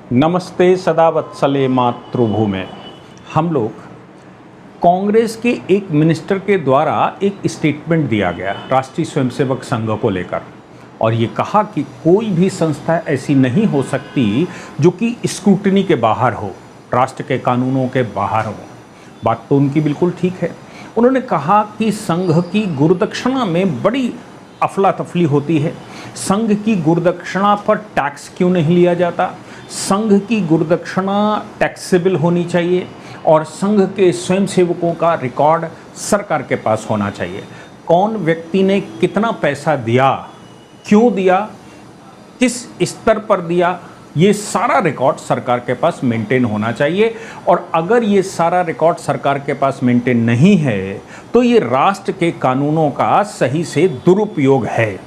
नमस्ते सदा वत्सले मातृभूमि। हम लोग कांग्रेस के एक मिनिस्टर के द्वारा एक स्टेटमेंट दिया गया राष्ट्रीय स्वयंसेवक संघ को लेकर, और ये कहा कि कोई भी संस्था ऐसी नहीं हो सकती जो कि स्क्रूटनी के बाहर हो, राष्ट्र के कानूनों के बाहर हो। बात तो उनकी बिल्कुल ठीक है। उन्होंने कहा कि संघ की गुरुदक्षिणा में बड़ी अफला तफली होती है। संघ की गुरुदक्षिणा पर टैक्स क्यों नहीं लिया जाता? संघ की गुरुदक्षिणा टैक्सेबल होनी चाहिए और संघ के स्वयंसेवकों का रिकॉर्ड सरकार के पास होना चाहिए। कौन व्यक्ति ने कितना पैसा दिया, क्यों दिया, किस स्तर पर दिया, ये सारा रिकॉर्ड सरकार के पास मेंटेन होना चाहिए। और अगर ये सारा रिकॉर्ड सरकार के पास मेंटेन नहीं है तो ये राष्ट्र के कानूनों का सही से दुरुपयोग है।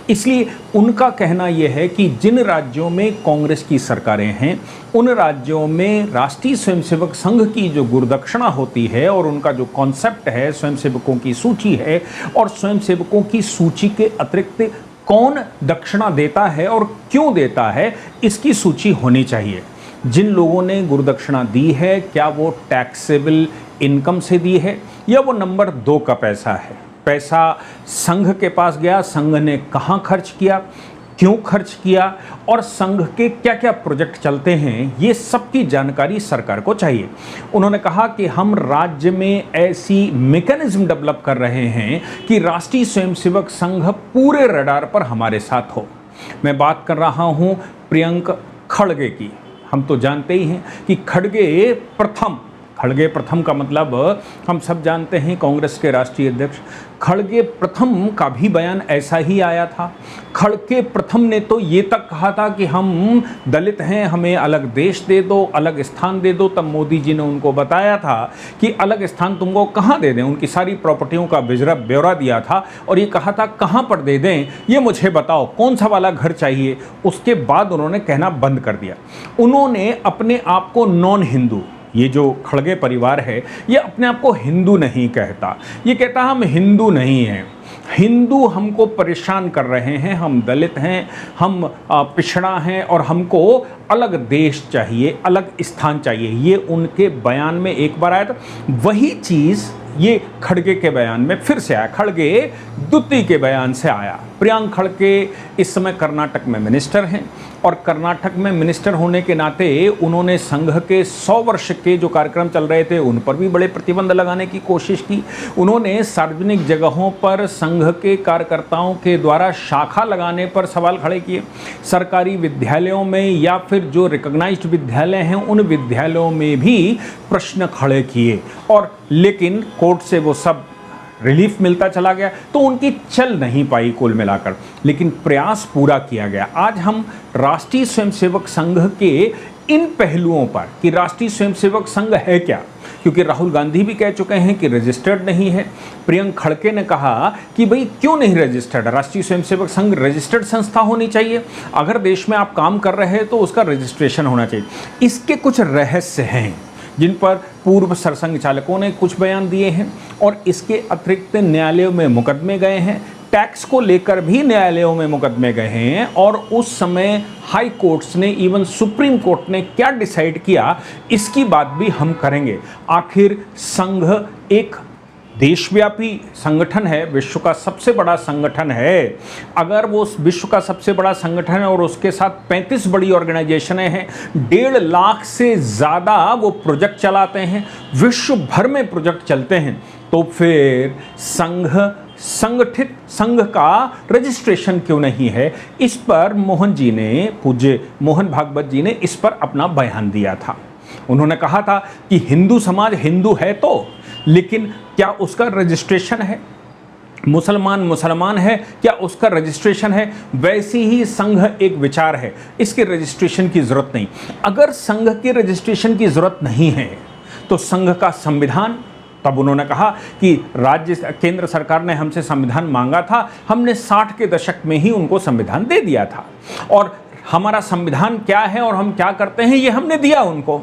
इसलिए उनका कहना यह है कि जिन राज्यों में कांग्रेस की सरकारें हैं उन राज्यों में राष्ट्रीय स्वयंसेवक संघ की जो गुरुदक्षिणा होती है और उनका जो कॉन्सेप्ट है, स्वयंसेवकों की सूची है, और स्वयंसेवकों की सूची के अतिरिक्त कौन दक्षिणा देता है और क्यों देता है, इसकी सूची होनी चाहिए। जिन लोगों ने गुरुदक्षिणा दी है, क्या वो टैक्सेबल इनकम से दी है या वो नंबर 2 का पैसा है? पैसा संघ के पास गया, संघ ने कहाँ खर्च किया, क्यों खर्च किया, और संघ के क्या क्या प्रोजेक्ट चलते हैं, ये सब की जानकारी सरकार को चाहिए। उन्होंने कहा कि हम राज्य में ऐसी मैकेनिज्म डेवलप कर रहे हैं कि राष्ट्रीय स्वयंसेवक संघ पूरे रडार पर हमारे साथ हो। मैं बात कर रहा हूँ प्रियंक खड़गे की। हम तो जानते ही हैं कि खड़गे प्रथम का मतलब हम सब जानते हैं, कांग्रेस के राष्ट्रीय अध्यक्ष। खड़गे प्रथम का भी बयान ऐसा ही आया था। खड़गे प्रथम ने तो ये तक कहा था कि हम दलित हैं, हमें अलग देश दे दो, अलग स्थान दे दो। तब मोदी जी ने उनको बताया था कि अलग स्थान तुमको कहाँ दे दें। उनकी सारी प्रॉपर्टियों का ब्यौरा दिया था और ये कहा था कहाँ पर दे दें ये मुझे बताओ, कौन सा वाला घर चाहिए। उसके बाद उन्होंने कहना बंद कर दिया। उन्होंने अपने आप को नॉन हिंदू, ये जो खड़गे परिवार है ये अपने आप को हिंदू नहीं कहता, ये कहता हम हिंदू नहीं हैं। हिंदू हमको परेशान कर रहे हैं, हम दलित हैं, हम पिछड़ा हैं और हमको अलग देश चाहिए, अलग स्थान चाहिए। ये उनके बयान में एक बार आया था। वही चीज़ ये खड़गे के बयान में फिर से आया, खड़गे द्वितीय के बयान से आया। प्रियंक खड़गे इस समय कर्नाटक में मिनिस्टर हैं और कर्नाटक में मिनिस्टर होने के नाते उन्होंने संघ के 100 वर्ष के जो कार्यक्रम चल रहे थे उन पर भी बड़े प्रतिबंध लगाने की कोशिश की। उन्होंने सार्वजनिक जगहों पर संघ के कार्यकर्ताओं के द्वारा शाखा लगाने पर सवाल खड़े किए। सरकारी विद्यालयों में या फिर जो रिकॉग्नाइज्ड विद्यालय हैं उन विद्यालयों में भी प्रश्न खड़े किए, और लेकिन कोर्ट से वो सब रिलीफ मिलता चला गया, तो उनकी चल नहीं पाई कुल मिलाकर। लेकिन प्रयास पूरा किया गया। आज हम राष्ट्रीय स्वयंसेवक संघ के इन पहलुओं पर कि राष्ट्रीय स्वयंसेवक संघ है क्या, क्योंकि राहुल गांधी भी कह चुके हैं कि रजिस्टर्ड नहीं है। प्रियंक खड़गे ने कहा कि भाई क्यों नहीं रजिस्टर्ड, राष्ट्रीय स्वयंसेवक संघ रजिस्टर्ड संस्था होनी चाहिए। अगर देश में आप काम कर रहे हैं तो उसका रजिस्ट्रेशन होना चाहिए। इसके कुछ रहस्य हैं जिन पर पूर्व सरसंघ चालकों ने कुछ बयान दिए हैं, और इसके अतिरिक्त न्यायालयों में मुकदमे गए हैं। टैक्स को लेकर भी न्यायालयों में मुकदमे गए हैं, और उस समय हाई कोर्ट्स ने, इवन सुप्रीम कोर्ट ने क्या डिसाइड किया इसकी बात भी हम करेंगे। आखिर संघ एक देशव्यापी संगठन है, विश्व का सबसे बड़ा संगठन है। अगर वो विश्व का सबसे बड़ा संगठन है और उसके साथ 35 बड़ी ऑर्गेनाइजेशनें हैं, 1.5 लाख से ज़्यादा वो प्रोजेक्ट चलाते हैं, विश्व भर में प्रोजेक्ट चलते हैं, तो फिर संगठित संघ का रजिस्ट्रेशन क्यों नहीं है? इस पर मोहन जी ने, पूज्य मोहन भागवत जी ने इस पर अपना बयान दिया था। उन्होंने कहा था कि हिंदू समाज हिंदू है तो, लेकिन क्या उसका रजिस्ट्रेशन है? मुसलमान है, क्या उसका रजिस्ट्रेशन है? वैसी ही संघ एक विचार है, इसके रजिस्ट्रेशन की ज़रूरत नहीं। अगर संघ के रजिस्ट्रेशन की ज़रूरत नहीं है तो संघ का संविधान, तब उन्होंने कहा कि केंद्र सरकार ने हमसे संविधान मांगा था, हमने 60 के दशक में ही उनको संविधान दे दिया था, और हमारा संविधान क्या है और हम क्या करते हैं ये हमने दिया उनको।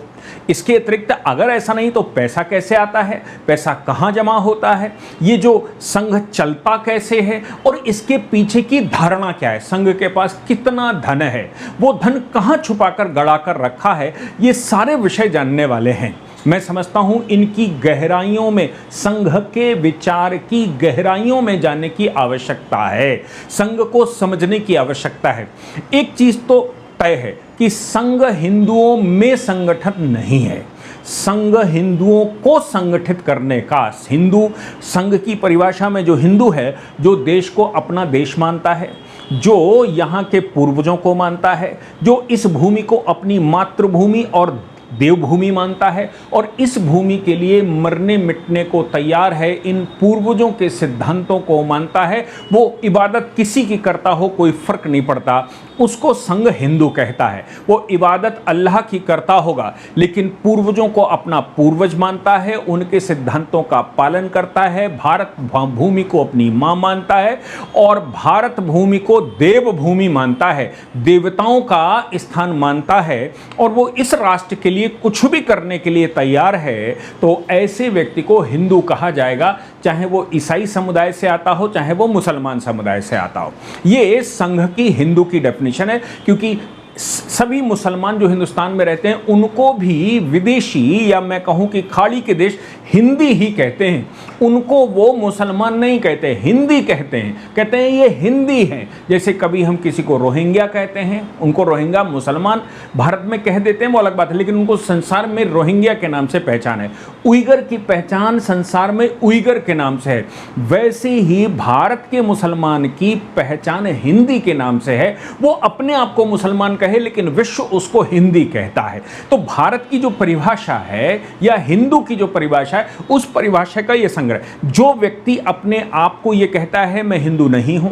इसके अतिरिक्त अगर ऐसा नहीं तो पैसा कैसे आता है, पैसा कहाँ जमा होता है, ये जो संघ चलता कैसे है और इसके पीछे की धारणा क्या है, संघ के पास कितना धन है, वो धन कहाँ छुपाकर गड़ा कर रखा है, ये सारे विषय जानने वाले हैं। मैं समझता हूं इनकी गहराइयों में, संघ के विचार की गहराइयों में जाने की आवश्यकता है, संघ को समझने की आवश्यकता है। एक चीज तो तय है कि संघ हिंदुओं में संगठन नहीं है, संघ हिंदुओं को संगठित करने का, हिंदू संघ की परिभाषा में जो हिंदू है, जो देश को अपना देश मानता है, जो यहाँ के पूर्वजों को मानता है, जो इस भूमि को अपनी मातृभूमि और देवभूमि मानता है और इस भूमि के लिए मरने मिटने को तैयार है, इन पूर्वजों के सिद्धांतों को मानता है, वो इबादत किसी की करता हो कोई फर्क नहीं पड़ता, उसको संघ हिंदू कहता है। वो इबादत अल्लाह की करता होगा लेकिन पूर्वजों को अपना पूर्वज मानता है, उनके सिद्धांतों का पालन करता है, भारत भूमि को अपनी मां मानता है और भारत भूमि को देवभूमि मानता है, देवताओं का स्थान मानता है और वो इस राष्ट्र के लिए कुछ भी करने के लिए तैयार है, तो ऐसे व्यक्ति को हिंदू कहा जाएगा, चाहे वो ईसाई समुदाय से आता हो, चाहे वो मुसलमान समुदाय से आता हो। ये संघ की हिंदू की डेफिनेशन है, क्योंकि सभी मुसलमान जो हिंदुस्तान में रहते हैं उनको भी विदेशी या मैं कहूं कि खाड़ी के देश हिंदी ही कहते हैं, उनको वो मुसलमान नहीं कहते, हिंदी कहते हैं, कहते हैं ये हिंदी हैं। जैसे कभी हम किसी को रोहिंग्या कहते हैं, उनको रोहिंग्या मुसलमान भारत में कह देते हैं, वो अलग बात है, लेकिन उनको संसार में रोहिंग्या के नाम से पहचान है। उइगर की पहचान संसार में उइगर के नाम से है, वैसे ही भारत के मुसलमान की पहचान हिंदी के नाम से है। वो अपने आप को मुसलमान कहे लेकिन विश्व उसको हिंदी कहता है। तो भारत की जो परिभाषा है या हिंदू की जो परिभाषा है, उस परिभाषा का यह संग्रह। जो व्यक्ति अपने आप को यह कहता है मैं हिंदू नहीं हूं,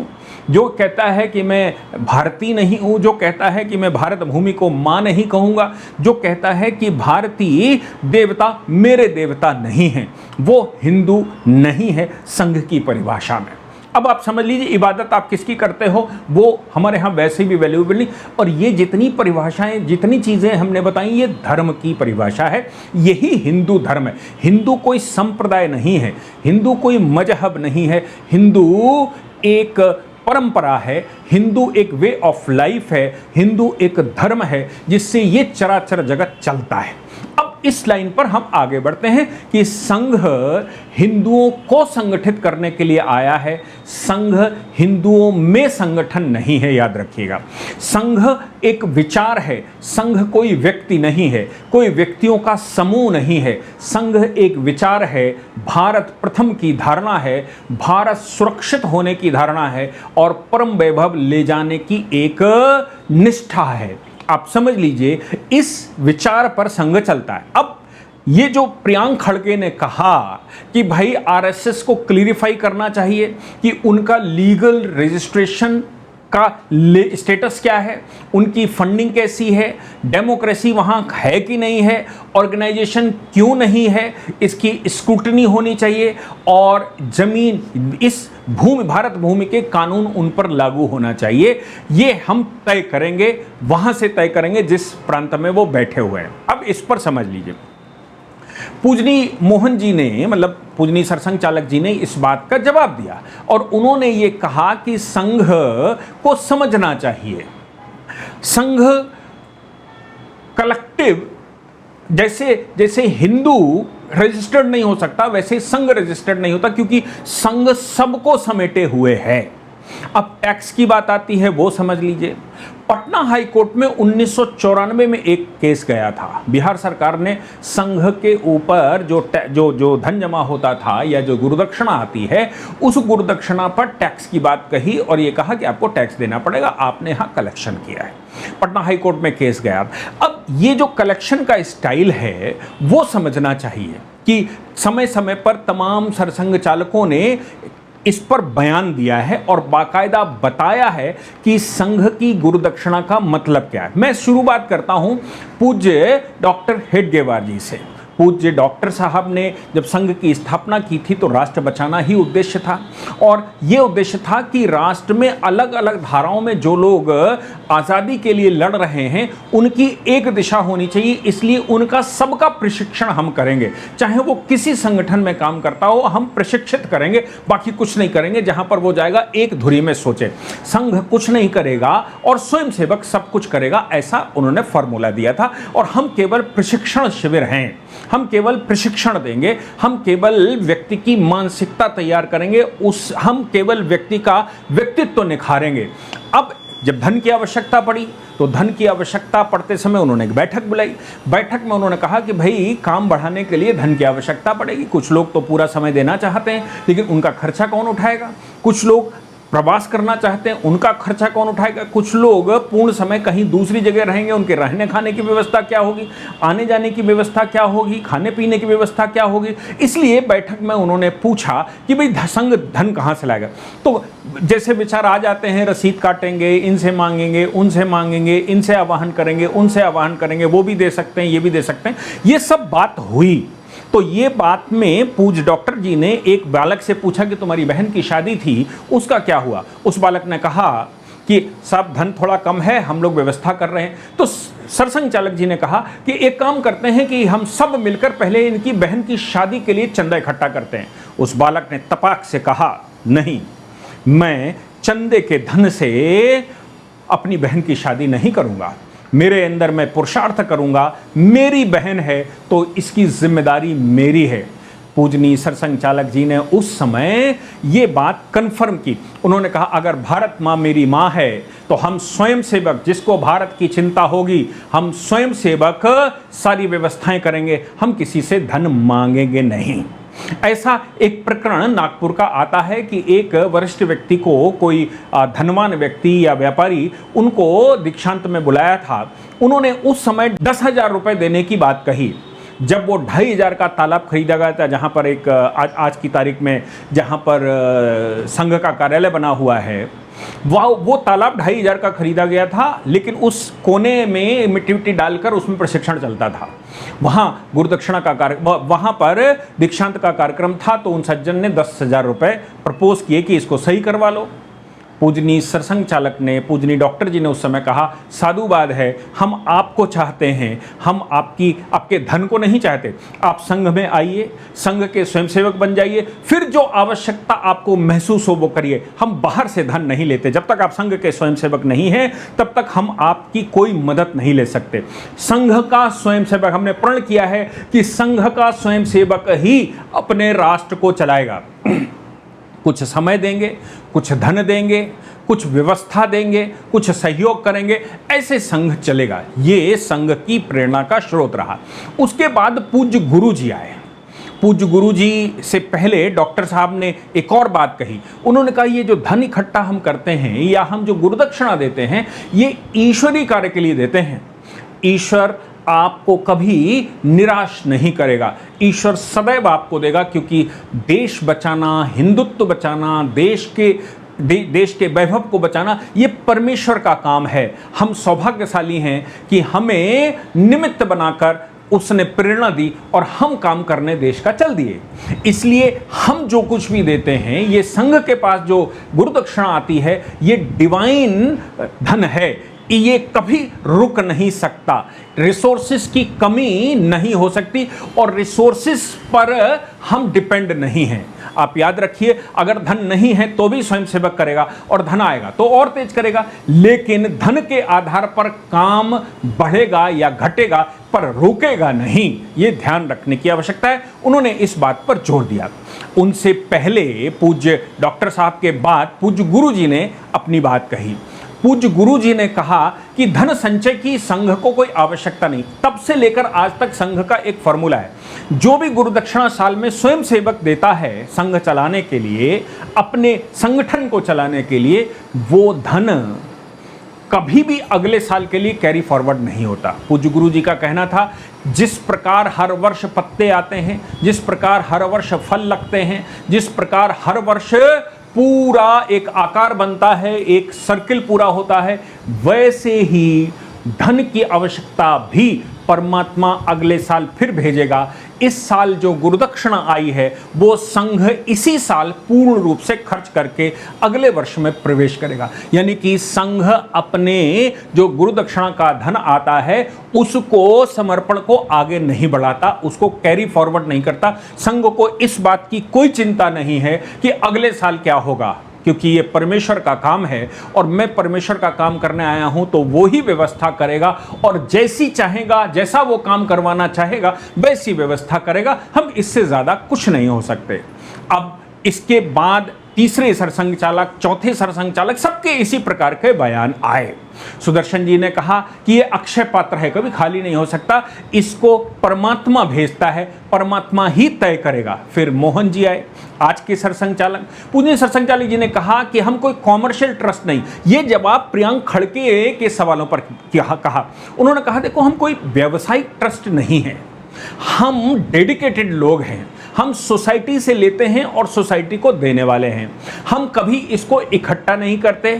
जो कहता है कि मैं भारतीय नहीं हूं, जो कहता है कि मैं भारत भूमि को मां नहीं कहूंगा, जो कहता है कि भारतीय देवता मेरे देवता नहीं हैं, वो हिंदू नहीं है संघ की परिभाषा में। अब आप समझ लीजिए इबादत आप किसकी करते हो वो हमारे यहाँ वैसे भी वैल्यूएबल नहीं। और ये जितनी परिभाषाएं, जितनी चीज़ें हमने बताई, ये धर्म की परिभाषा है, यही हिंदू धर्म है। हिंदू कोई संप्रदाय नहीं है, हिंदू कोई मजहब नहीं है, हिंदू एक परंपरा है, हिंदू एक वे ऑफ लाइफ है, हिंदू एक धर्म है जिससे ये चराचर जगत चलता है। अब इस लाइन पर हम आगे बढ़ते हैं कि संघ हिंदुओं को संगठित करने के लिए आया है, संघ हिंदुओं में संगठन नहीं है, याद रखिएगा। संघ एक विचार है, संघ कोई व्यक्ति नहीं है, कोई व्यक्तियों का समूह नहीं है, संघ एक विचार है, भारत प्रथम की धारणा है, भारत सुरक्षित होने की धारणा है और परम वैभव ले जाने की एक निष्ठा है। आप समझ लीजिए इस विचार पर संघ चलता है। अब ये जो प्रियांक खड़गे ने कहा कि भाई आरएसएस को क्लियरिफाई करना चाहिए कि उनका लीगल रजिस्ट्रेशन का स्टेटस क्या है, उनकी फंडिंग कैसी है, डेमोक्रेसी वहाँ है कि नहीं है, ऑर्गेनाइजेशन क्यों नहीं है, इसकी स्क्रूटनी होनी चाहिए और जमीन इस भूमि भारत भूमि के कानून उन पर लागू होना चाहिए। ये हम तय करेंगे, वहाँ से तय करेंगे जिस प्रांत में वो बैठे हुए हैं। अब इस पर समझ लीजिए पूजनी मोहन जी ने, मतलब पूजनी सरसंघ चालक जी ने इस बात का जवाब दिया और उन्होंने ये कहा कि संघ को समझना चाहिए। संघ कलेक्टिव, जैसे हिंदू रजिस्टर्ड नहीं हो सकता वैसे संघ रजिस्टर्ड नहीं होता, क्योंकि संघ सबको समेटे हुए है। अब टैक्स की बात आती है, वो समझ लीजिए। पटना हाई कोर्ट में 1994 में एक केस गया था। बिहार सरकार ने संघ के ऊपर जो धन जमा होता था या जो गुरुदक्षिणा आती है, उस गुरुदक्षिणा पर टैक्स की बात कही और ये कहा कि आपको टैक्स देना पड़ेगा, आपने यहाँ कलेक्शन किया है। पटना हाई कोर्ट में केस गया। अब ये जो कलेक्शन का स्टाइल है वो समझना चाहिए कि समय समय पर तमाम सरसंघ चालकों ने इस पर बयान दिया है और बाकायदा बताया है कि संघ की गुरुदक्षिणा का मतलब क्या है। मैं शुरुआत करता हूं पूज्य डॉक्टर हेडगेवार जी से। पूज्य डॉक्टर साहब ने जब संघ की स्थापना की थी तो राष्ट्र बचाना ही उद्देश्य था, और ये उद्देश्य था कि राष्ट्र में अलग अलग धाराओं में जो लोग आज़ादी के लिए लड़ रहे हैं उनकी एक दिशा होनी चाहिए, इसलिए उनका सबका प्रशिक्षण हम करेंगे, चाहे वो किसी संगठन में काम करता हो हम प्रशिक्षित करेंगे, बाकी कुछ नहीं करेंगे। जहां पर वो जाएगा एक धुरी में सोचे, संघ कुछ नहीं करेगा और स्वयंसेवक सब कुछ करेगा, ऐसा उन्होंने फॉर्मूला दिया था। और हम केवल प्रशिक्षण शिविर हैं, हम केवल प्रशिक्षण देंगे, हम केवल व्यक्ति की मानसिकता तैयार करेंगे, हम केवल व्यक्ति का व्यक्तित्व निखारेंगे। अब जब धन की आवश्यकता पड़ी तो धन की आवश्यकता पड़ते समय उन्होंने एक बैठक बुलाई। बैठक में उन्होंने कहा कि भाई काम बढ़ाने के लिए धन की आवश्यकता पड़ेगी। कुछ लोग तो पूरा समय देना चाहते हैं लेकिन उनका खर्चा कौन उठाएगा, कुछ लोग प्रवास करना चाहते हैं उनका खर्चा कौन उठाएगा, कुछ लोग पूर्ण समय कहीं दूसरी जगह रहेंगे, उनके रहने खाने की व्यवस्था क्या होगी, आने जाने की व्यवस्था क्या होगी, खाने पीने की व्यवस्था क्या होगी। इसलिए बैठक में उन्होंने पूछा कि भाई संघ धन कहाँ से लाएगा। तो जैसे विचार आ जाते हैं, रसीद काटेंगे, इनसे मांगेंगे, उनसे मांगेंगे, इनसे आवाहन करेंगे, उनसे आवाहन करेंगे, वो भी दे सकते हैं, ये भी दे सकते हैं, ये सब बात हुई। तो ये बात में पूज्य डॉक्टर जी ने एक बालक से पूछा कि तुम्हारी बहन की शादी थी उसका क्या हुआ। उस बालक ने कहा कि साहब धन थोड़ा कम है, हम लोग व्यवस्था कर रहे हैं। तो सरसंघ चालक जी ने कहा कि एक काम करते हैं कि हम सब मिलकर पहले इनकी बहन की शादी के लिए चंदा इकट्ठा करते हैं। उस बालक ने तपाक से कहा नहीं, मैं चंदे के धन से अपनी बहन की शादी नहीं करूंगा, मेरे अंदर मैं पुरुषार्थ करूंगा, मेरी बहन है तो इसकी जिम्मेदारी मेरी है। पूजनीय सरसंघ चालक जी ने उस समय ये बात कन्फर्म की। उन्होंने कहा अगर भारत माँ मेरी माँ है तो हम स्वयंसेवक, जिसको भारत की चिंता होगी, हम स्वयंसेवक सारी व्यवस्थाएं करेंगे, हम किसी से धन मांगेंगे नहीं। ऐसा एक प्रकरण नागपुर का आता है कि एक वरिष्ठ व्यक्ति को कोई धनवान व्यक्ति या व्यापारी उनको दीक्षांत में बुलाया था। उन्होंने उस समय 10,000 रुपए देने की बात कही। जब वो 2,500 का तालाब खरीदा गया था, जहाँ पर एक आज की तारीख में जहाँ पर संघ का कार्यालय बना हुआ है, वो तालाब 2,500 का खरीदा गया था, लेकिन उस कोने में मिट्टी विट्टी डालकर उसमें प्रशिक्षण चलता था। वहाँ गुरुदक्षिणा का वहाँ पर दीक्षांत का कार्यक्रम था, तो उन सज्जन ने 10,000 रुपये प्रपोज किए कि इसको सही करवा लो। पूजनीय सरसंघ चालक ने, पूजनीय डॉक्टर जी ने उस समय कहा साधुवाद है, हम आपको चाहते हैं, हम आपके धन को नहीं चाहते। आप संघ में आइए, संघ के स्वयंसेवक बन जाइए, फिर जो आवश्यकता आपको महसूस हो वो करिए। हम बाहर से धन नहीं लेते, जब तक आप संघ के स्वयंसेवक नहीं हैं तब तक हम आपकी कोई मदद नहीं ले सकते। संघ का स्वयंसेवक, हमने प्रण किया है कि संघ का स्वयंसेवक ही अपने राष्ट्र को चलाएगा। कुछ समय देंगे, कुछ धन देंगे, कुछ व्यवस्था देंगे, कुछ सहयोग करेंगे, ऐसे संघ चलेगा। ये संघ की प्रेरणा का स्रोत रहा। उसके बाद पूज्य गुरु जी आए। पूज्य गुरु जी से पहले डॉक्टर साहब ने एक और बात कही। उन्होंने कहा ये जो धन इकट्ठा हम करते हैं या हम जो गुरुदक्षिणा देते हैं, ये ईश्वरीय कार्य के लिए देते हैं। ईश्वर आपको कभी निराश नहीं करेगा, ईश्वर सदैव आपको देगा, क्योंकि देश बचाना, हिंदुत्व बचाना, देश के वैभव को बचाना ये परमेश्वर का काम है। हम सौभाग्यशाली हैं कि हमें निमित्त बनाकर उसने प्रेरणा दी और हम काम करने देश का चल दिए। इसलिए हम जो कुछ भी देते हैं, ये संघ के पास जो गुरुदक्षिणा आती है, ये डिवाइन धन है, ये कभी रुक नहीं सकता। रिसोर्सेस की कमी नहीं हो सकती और रिसोर्सेस पर हम डिपेंड नहीं हैं। आप याद रखिए, अगर धन नहीं है तो भी स्वयंसेवक करेगा और धन आएगा तो और तेज करेगा, लेकिन धन के आधार पर काम बढ़ेगा या घटेगा पर रुकेगा नहीं। ये ध्यान रखने की आवश्यकता है। उन्होंने इस बात पर जोर दिया। उनसे पहले पूज्य डॉक्टर साहब के बाद पूज्य गुरु जी ने अपनी बात कही। पूज्य गुरु जी ने कहा कि धन संचय की संघ को कोई आवश्यकता नहीं। तब से लेकर आज तक संघ का एक फॉर्मूला है, जो भी गुरुदक्षिणा साल में स्वयंसेवक देता है संघ चलाने के लिए, अपने संगठन को चलाने के लिए, वो धन कभी भी अगले साल के लिए कैरी फॉरवर्ड नहीं होता। पूज्य गुरु जी का कहना था, जिस प्रकार हर वर्ष पत्ते आते हैं, जिस प्रकार हर वर्ष फल लगते हैं, जिस प्रकार हर वर्ष पूरा एक आकार बनता है, एक सर्किल पूरा होता है, वैसे ही धन की आवश्यकता भी परमात्मा अगले साल फिर भेजेगा। इस साल जो गुरुदक्षिणा आई है वो संघ इसी साल पूर्ण रूप से खर्च करके अगले वर्ष में प्रवेश करेगा। यानी कि संघ अपने जो गुरुदक्षिणा का धन आता है उसको समर्पण को आगे नहीं बढ़ाता, उसको कैरी फॉरवर्ड नहीं करता। संघ को इस बात की कोई चिंता नहीं है कि अगले साल क्या होगा, क्योंकि ये परमेश्वर का काम है और मैं परमेश्वर का काम करने आया हूं, तो वो ही व्यवस्था करेगा और जैसी चाहेगा, जैसा वो काम करवाना चाहेगा वैसी व्यवस्था करेगा। हम इससे ज़्यादा कुछ नहीं हो सकते। अब इसके बाद तीसरे सरसंघ चालक, चौथे सरसंघ चालक, सबके इसी प्रकार के बयान आए। सुदर्शन जी ने कहा कि ये अक्षय पात्र है, कभी खाली नहीं हो सकता, इसको परमात्मा भेजता है, परमात्मा ही तय करेगा। फिर मोहन जी आए, आज के सरसंघ चालक। पूज्य सरसंघ चालक जी ने कहा कि हम कोई कॉमर्शियल ट्रस्ट नहीं। ये जवाब प्रियांक खड़के के सवालों पर कहा। उन्होंने कहा देखो हम कोई व्यावसायिक ट्रस्ट नहीं है, हम डेडिकेटेड लोग हैं, हम सोसाइटी से लेते हैं और सोसाइटी को देने वाले हैं। हम कभी इसको इकट्ठा नहीं करते,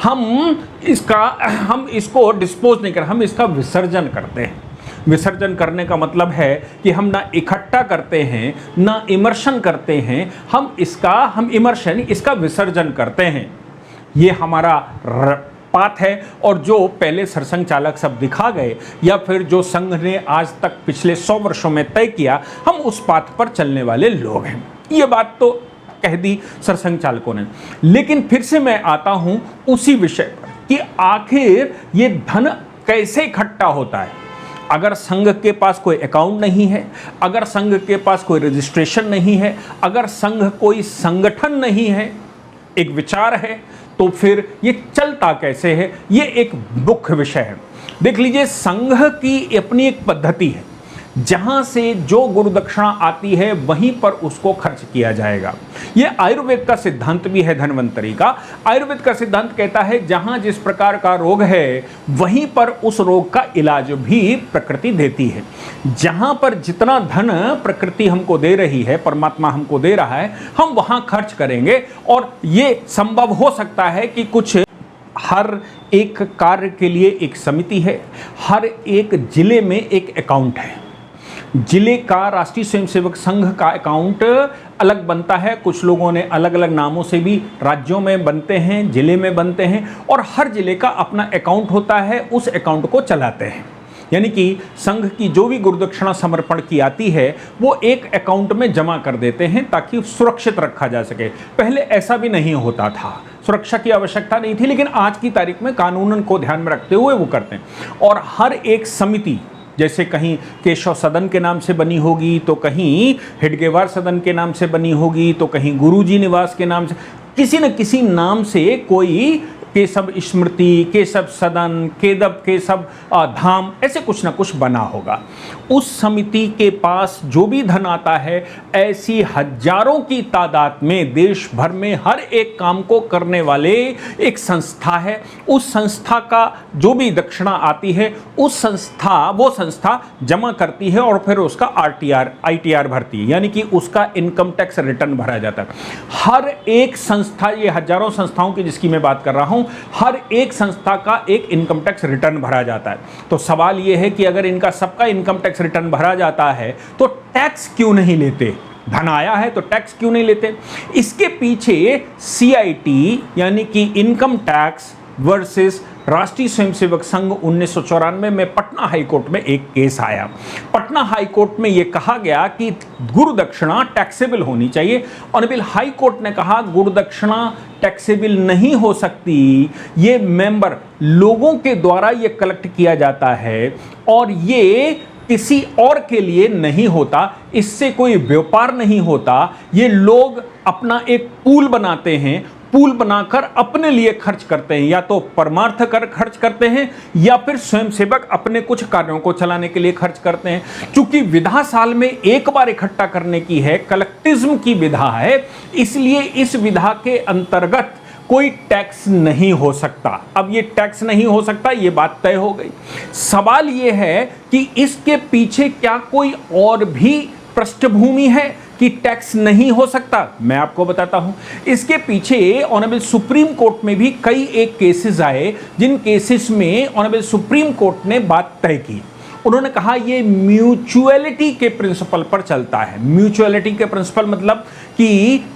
हम इसको डिस्पोज नहीं करते, हम इसका विसर्जन करते हैं। विसर्जन करने का मतलब है कि हम ना इकट्ठा करते हैं ना इमर्शन करते हैं, हम इसका विसर्जन करते हैं। ये हमारा पाथ है। और जो पहले सरसंघ चालक सब दिखा गए या फिर जो संघ ने आज तक पिछले 100 वर्षों में तय किया, हम उस पाथ पर चलने वाले लोग हैं। ये बात तो कह दी सरसंघ चालकों ने। लेकिन फिर से मैं आता हूं उसी विषय पर कि आखिर ये धन कैसे इकट्ठा होता है। अगर संघ के पास कोई अकाउंट नहीं है, अगर संघ के पास कोई रजिस्ट्रेशन नहीं है, अगर संघ कोई संगठन नहीं है, एक विचार है, तो फिर ये चलता कैसे है, ये एक मुख्य विषय है। देख लीजिए, संघ की अपनी एक पद्धति है, जहां से जो गुरुदक्षिणा आती है वहीं पर उसको खर्च किया जाएगा। ये आयुर्वेद का सिद्धांत भी है, धन्वंतरी का। आयुर्वेद का सिद्धांत कहता है जहां जिस प्रकार का रोग है वहीं पर उस रोग का इलाज भी प्रकृति देती है। जहां पर जितना धन प्रकृति हमको दे रही है, परमात्मा हमको दे रहा है, हम वहां खर्च करेंगे। और ये संभव हो सकता है कि कुछ हर एक कार्य के लिए एक समिति है, हर एक जिले में एक अकाउंट है। जिले का राष्ट्रीय स्वयंसेवक संघ का अकाउंट अलग बनता है, कुछ लोगों ने अलग अलग नामों से भी राज्यों में बनते हैं, जिले में बनते हैं, और हर जिले का अपना अकाउंट होता है, उस अकाउंट को चलाते हैं। यानी कि संघ की जो भी गुरुदक्षिणा समर्पण की आती है वो एक अकाउंट में जमा कर देते हैं ताकि सुरक्षित रखा जा सके। पहले ऐसा भी नहीं होता था, सुरक्षा की आवश्यकता नहीं थी, लेकिन आज की तारीख में कानूनन को ध्यान में रखते हुए वो करते हैं। और हर एक समिति, जैसे कहीं केशव सदन के नाम से बनी होगी, तो कहीं हेडगेवार सदन के नाम से बनी होगी, तो कहीं गुरुजी निवास के नाम से, किसी न किसी नाम से कोई केशव स्मृति, केशव सदन, केशव धाम, ऐसे कुछ ना कुछ बना होगा। उस समिति के पास जो भी धन आता है, ऐसी हजारों की तादाद में देश भर में हर एक काम को करने वाले एक संस्था है। उस संस्था का जो भी दक्षिणा आती है वो संस्था जमा करती है और फिर उसका ITR भरती है, यानी कि उसका इनकम टैक्स रिटर्न भरा जाता है। हर एक संस्था, ये हजारों संस्थाओं की जिसकी मैं बात कर रहा हूं, हर एक संस्था का एक इनकम टैक्स रिटर्न भरा जाता है। तो सवाल यह है कि अगर इनका सबका इनकम टैक्स रिटर्न भरा जाता है तो टैक्स क्यों नहीं लेते? धन आया है तो टैक्स क्यों नहीं लेते? इसके पीछे CIT यानी कि इनकम टैक्स वर्सेस राष्ट्रीय स्वयंसेवक संघ 1994 में पटना हाईकोर्ट में एक केस आया। पटना हाईकोर्ट में यह कहा गया कि गुरुदक्षिणा टैक्सेबल होनी चाहिए। ऑनरेबल हाई कोर्ट ने कहा गुरुदक्षिणा टैक्सेबल नहीं हो सकती, ये मेंबर लोगों के द्वारा ये कलेक्ट किया जाता है और ये किसी और के लिए नहीं होता, इससे कोई व्यापार नहीं होता। ये लोग अपना एक पूल बनाते हैं, पूल बनाकर अपने लिए खर्च करते हैं, या तो परमार्थ कर खर्च करते हैं या फिर स्वयंसेवक अपने कुछ कार्यों को चलाने के लिए खर्च करते हैं। क्योंकि विधा साल में एक बार इकट्ठा करने की है, कलेक्टिज्म की विधा है, इसलिए इस विधा के अंतर्गत कोई टैक्स नहीं हो सकता। अब ये टैक्स नहीं हो सकता, ये बात तय हो गई। सवाल ये है कि इसके पीछे क्या कोई और भी पृष्ठभूमि है, कि टैक्स नहीं हो सकता? मैं आपको बताता हूं। इसके पीछे ऑनरेबल सुप्रीम कोर्ट में भी कई एक केसेस आए, जिन केसेस में ऑनरेबल सुप्रीम कोर्ट ने बात तय की। उन्होंने कहा ये म्यूचुअलिटी के प्रिंसिपल पर चलता है। म्यूचुअलिटी के प्रिंसिपल मतलब कि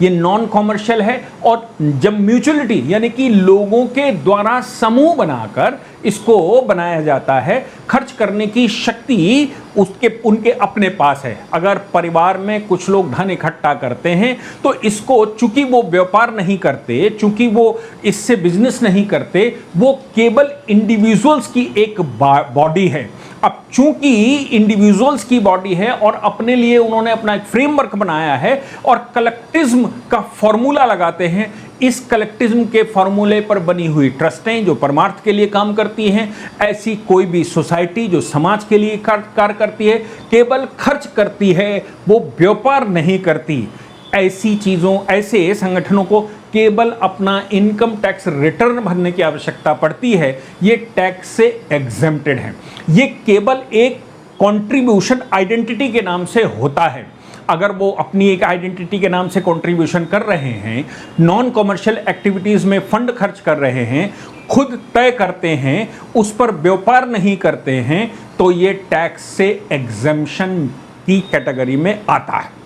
ये नॉन कॉमर्शियल है, और जब म्यूचुअलिटी यानी कि लोगों के द्वारा समूह बनाकर इसको बनाया जाता है, खर्च करने की शक्ति उनके अपने पास है। अगर परिवार में कुछ लोग धन इकट्ठा करते हैं तो इसको, चूंकि वो व्यापार नहीं करते, चूंकि वो इससे बिजनेस नहीं करते, वो केवल इंडिविजुअल्स की एक बॉडी है। अब चूंकि इंडिविजुअल्स की बॉडी है और अपने लिए उन्होंने अपना एक फ्रेमवर्क बनाया है और कलेक्टिज्म का फॉर्मूला लगाते हैं, इस कलेक्टिज्म के फॉर्मूले पर बनी हुई ट्रस्टें जो परमार्थ के लिए काम करती हैं, ऐसी कोई भी सोसाइटी जो समाज के लिए कार्य करती है, केवल खर्च करती है, वो व्यापार नहीं करती। ऐसी चीज़ों, ऐसे संगठनों को केवल अपना इनकम टैक्स रिटर्न भरने की आवश्यकता पड़ती है। ये टैक्स से एग्जेम्प्टेड है। ये केवल एक कंट्रीब्यूशन आइडेंटिटी के नाम से होता है। अगर वो अपनी एक आइडेंटिटी के नाम से कंट्रीब्यूशन कर रहे हैं, नॉन कॉमर्शियल एक्टिविटीज़ में फंड खर्च कर रहे हैं, खुद तय करते हैं, उस पर व्यापार नहीं करते हैं, तो ये टैक्स से एग्जेम्पशन की कैटेगरी में आता है।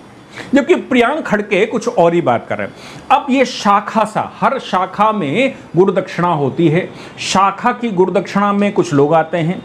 जबकि प्रियांक खड़गे कुछ और ही बात कर रहे हैं। अब ये शाखा सा, हर शाखा में गुरुदक्षिणा होती है। शाखा की गुरुदक्षिणा में कुछ लोग आते हैं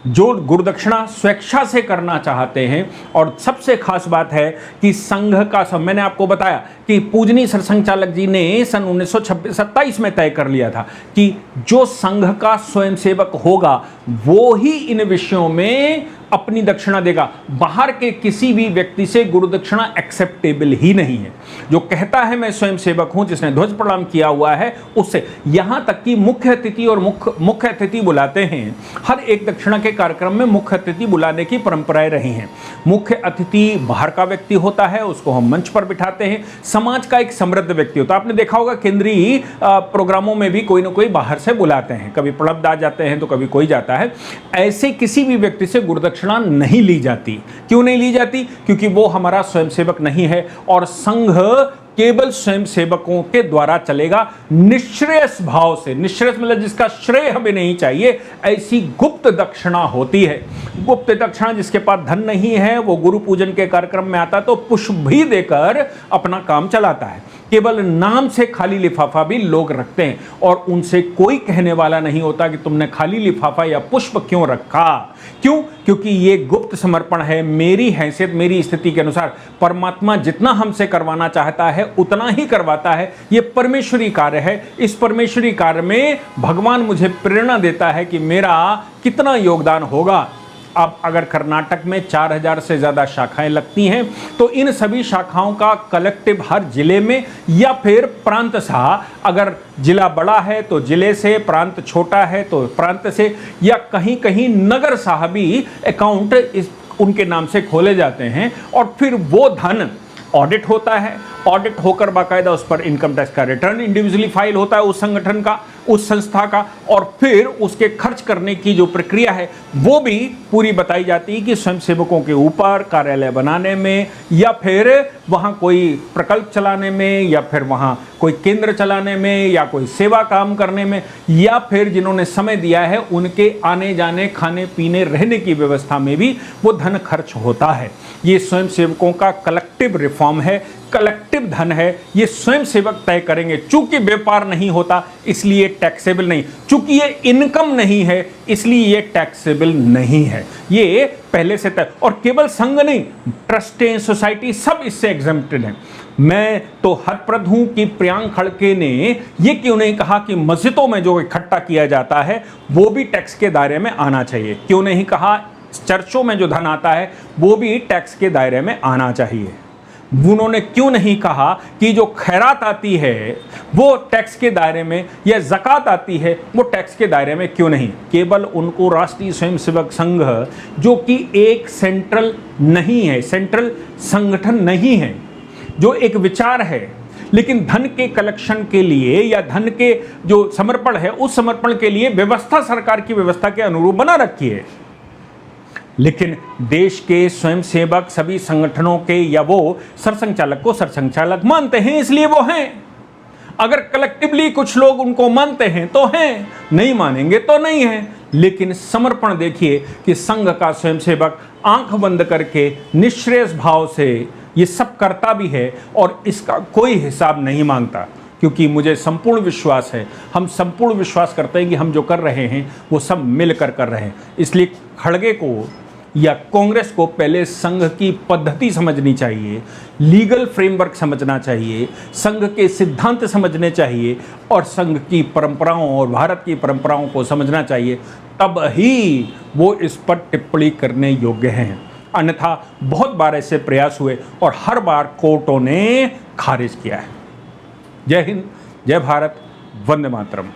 जो गुरुदक्षिणा स्वेच्छा से करना चाहते हैं, और सबसे खास बात है कि संघ का मैंने आपको बताया कि पूजनीय सरसंघचालक जी ने सन 1927 में तय कर लिया था कि जो संघ का स्वयंसेवक होगा वो ही इन विषयों में अपनी दक्षिणा देगा। बाहर के किसी भी व्यक्ति से गुरुदक्षिणा एक्सेप्टेबल ही नहीं है। जो कहता है मैं स्वयंसेवक हूं, जिसने ध्वज प्रणाम किया हुआ है, उससे, यहां तक कि मुख्य अतिथि और मुख्य अतिथि बुलाते हैं। हर एक दक्षिणा के कार्यक्रम में मुख्य अतिथि बुलाने की परंपराएं रही हैं। मुख्य अतिथि बाहर का व्यक्ति होता है, उसको हम मंच पर बिठाते हैं। समाज का एक समृद्ध व्यक्ति होता है। आपने देखा होगा केंद्रीय प्रोग्रामों में भी कोई ना कोई बाहर से बुलाते हैं, कभी प्रणब आ जाते हैं तो कभी कोई जाता है। ऐसे किसी भी व्यक्ति से गुरुदक्षिणा नहीं ली जाती। क्यों नहीं ली जाती? क्योंकि वो हमारा स्वयंसेवक नहीं है, और संघ केवल स्वयंसेवकों के द्वारा चलेगा, निश्रेयस भाव से। निश्रेयस मतलब जिसका श्रेय हमें नहीं चाहिए, ऐसी गुप्त दक्षिणा होती है। गुप्त दक्षिणा, जिसके पास धन नहीं है, वो गुरु पूजन के कार्यक्रम में आता तो पुष्प भी देकर अपना काम चलाता है। केवल नाम से खाली लिफाफा भी लोग रखते हैं, और उनसे कोई कहने वाला नहीं होता कि तुमने खाली लिफाफा या पुष्प क्यों रखा। क्यों? क्योंकि ये गुप्त समर्पण है। मेरी हैसियत, मेरी स्थिति के अनुसार परमात्मा जितना हमसे करवाना चाहता है उतना ही करवाता है। ये परमेश्वरी कार्य है। इस परमेश्वरी कार्य में भगवान मुझे प्रेरणा देता है कि मेरा कितना योगदान होगा। अब अगर कर्नाटक में 4000 से ज़्यादा शाखाएं लगती हैं, तो इन सभी शाखाओं का कलेक्टिव हर जिले में, या फिर प्रांत सा, अगर जिला बड़ा है तो जिले से, प्रांत छोटा है तो प्रांत से, या कहीं कहीं नगर साहब भी अकाउंट उनके नाम से खोले जाते हैं, और फिर वो धन ऑडिट होता है। ऑडिट होकर बाकायदा उस पर इनकम टैक्स का रिटर्न इंडिविजुअली फाइल होता है उस संगठन का, उस संस्था का, और फिर उसके खर्च करने की जो प्रक्रिया है वो भी पूरी बताई जाती है कि स्वयंसेवकों के ऊपर कार्यालय बनाने में, या फिर वहाँ कोई प्रकल्प चलाने में, या फिर वहाँ कोई केंद्र चलाने में, या कोई सेवा काम करने में, या फिर जिन्होंने समय दिया है उनके आने जाने, खाने पीने, रहने की व्यवस्था में भी वो धन खर्च होता है। ये स्वयंसेवकों का कलेक्टिव रिफॉर्म है, कलेक्टिव धन है। ये स्वयंसेवक तय करेंगे। चूंकि व्यापार नहीं होता इसलिए टैक्सेबल नहीं, चूंकि ये इनकम नहीं है इसलिए ये टैक्सेबल नहीं है। ये पहले से तय। और केवल संघ नहीं, ट्रस्टें, सोसाइटी, सब इससे एग्जेम्प्टेड हैं। मैं तो हतप्रद हूं कि प्रियांक खड़गे ने ये क्यों नहीं कहा कि मस्जिदों में जो इकट्ठा किया जाता है वो भी टैक्स के दायरे में आना चाहिए। क्यों नहीं कहा चर्चों में जो धन आता है वो भी टैक्स के दायरे में आना चाहिए। उन्होंने क्यों नहीं कहा कि जो खैरात आती है वो टैक्स के दायरे में, या ज़कात आती है वो टैक्स के दायरे में क्यों नहीं। केवल उनको राष्ट्रीय स्वयंसेवक संघ, जो कि एक सेंट्रल नहीं है, सेंट्रल संगठन नहीं है, जो एक विचार है, लेकिन धन के कलेक्शन के लिए या धन के जो समर्पण है उस समर्पण के लिए व्यवस्था सरकार की व्यवस्था के अनुरूप बना रखी है। लेकिन देश के स्वयंसेवक सभी संगठनों के या वो सरसंघचालक को सरसंघचालक मानते हैं, इसलिए वो हैं। अगर कलेक्टिवली कुछ लोग उनको मानते हैं तो हैं, नहीं मानेंगे तो नहीं हैं। लेकिन समर्पण देखिए कि संघ का स्वयंसेवक आंख बंद करके निःश्रेयस भाव से ये सब करता भी है और इसका कोई हिसाब नहीं मांगता, क्योंकि मुझे संपूर्ण विश्वास है, हम संपूर्ण विश्वास करते हैं कि हम जो कर रहे हैं वो सब मिलकर कर रहे हैं। इसलिए खड़गे को या कांग्रेस को पहले संघ की पद्धति समझनी चाहिए, लीगल फ्रेमवर्क समझना चाहिए, संघ के सिद्धांत समझने चाहिए और संघ की परंपराओं और भारत की परंपराओं को समझना चाहिए, तब ही वो इस पर टिप्पणी करने योग्य हैं। अन्यथा बहुत बार ऐसे प्रयास हुए और हर बार कोर्टों ने खारिज किया है। जय हिंद, जय भारत, वंदे मातरम।